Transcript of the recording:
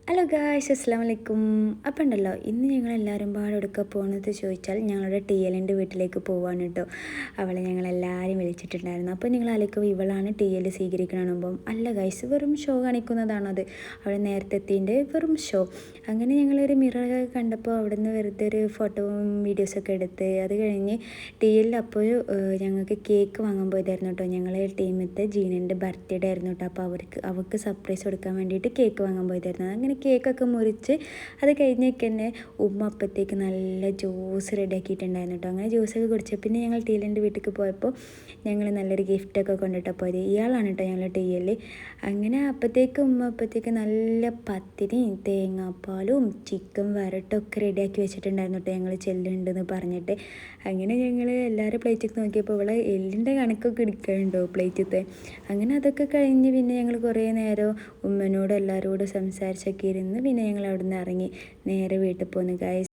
Hello guys, അസ്സലാമു അലൈക്കും. അപ്പം ഉണ്ടല്ലോ, ഇന്ന് ഞങ്ങളെല്ലാവരും പാടെ എടുക്കുക പോകുന്നത് ചോദിച്ചാൽ ഞങ്ങളുടെ ടി എല്ലിൻ്റെ വീട്ടിലേക്ക് പോവാണ് കേട്ടോ. അവളെ ഞങ്ങളെല്ലാവരും വിളിച്ചിട്ടുണ്ടായിരുന്നു. അപ്പോൾ നിങ്ങൾ ആലോചിക്കും, ഇവളാണ് ടി എൽ സ്വീകരിക്കണമെന്നുമ്പം അല്ല ഗായ്സ്, വെറും ഷോ കാണിക്കുന്നതാണത്. അവൾ നേരത്തെ എത്തിൻ്റെ വെറും ഷോ. അങ്ങനെ ഞങ്ങളൊരു മിറർ കണ്ടപ്പോൾ അവിടെ നിന്ന് വെറുതെ ഒരു ഫോട്ടോയും വീഡിയോസൊക്കെ എടുത്ത് അത് കഴിഞ്ഞ് ടി എല്ലിൽ അപ്പോൾ ഞങ്ങൾക്ക് കേക്ക് വാങ്ങാൻ പോയതായിരുന്നു കേട്ടോ. ഞങ്ങളെ ടീമിലത്തെ ജീനൻ്റെ ബർത്ത്ഡേ ആയിരുന്നു കേട്ടോ. അപ്പോൾ അവൾക്ക് സർപ്രൈസ് കൊടുക്കാൻ വേണ്ടിയിട്ട് കേക്ക് വാങ്ങാൻ പോയതായിരുന്നു. അങ്ങനെ കേക്കൊക്കെ മുറിച്ച് അത് കഴിഞ്ഞേക്ക് തന്നെ ഉമ്മ അപ്പത്തേക്ക് നല്ല ജ്യൂസ് റെഡിയാക്കിയിട്ടുണ്ടായിരുന്നു കേട്ടോ. അങ്ങനെ ജ്യൂസൊക്കെ കുടിച്ചു. പിന്നെ ഞങ്ങൾ ടി എല്ലിൻ്റെ വീട്ടിലേക്ക് പോയപ്പോൾ ഞങ്ങൾ നല്ലൊരു ഗിഫ്റ്റൊക്കെ കൊണ്ടിട്ടാണ് പോയത്. ഇയാളാണ് കേട്ടോ ഞങ്ങൾ ടി എല്ലിൽ. അങ്ങനെ അപ്പത്തേക്ക് നല്ല പത്തിരിയും തേങ്ങാപ്പാലും ചിക്കൻ വരട്ടൊക്കെ റെഡിയാക്കി വെച്ചിട്ടുണ്ടായിരുന്നു കേട്ടോ. ഞങ്ങൾ ചെല്ലുണ്ടെന്ന് പറഞ്ഞിട്ട് അങ്ങനെ ഞങ്ങൾ എല്ലാവരും പ്ലേറ്റൊക്കെ നോക്കിയപ്പോൾ ഇവിടെ എല്ലിൻ്റെ കണക്കൊക്കെ എടുക്കാനുണ്ടോ പ്ലേറ്റത്തെ. അങ്ങനെ അതൊക്കെ കഴിഞ്ഞ് പിന്നെ ഞങ്ങൾ കുറേ നേരം ഉമ്മനോട് എല്ലാവരോടും സംസാരിച്ചൊക്കെ ഇരുന്ന് പിന്നെ ഞങ്ങൾ അവിടെ നിന്ന് ഇറങ്ങി നേരെ വീട്ടിൽ പോന്നു ഗൈസ്.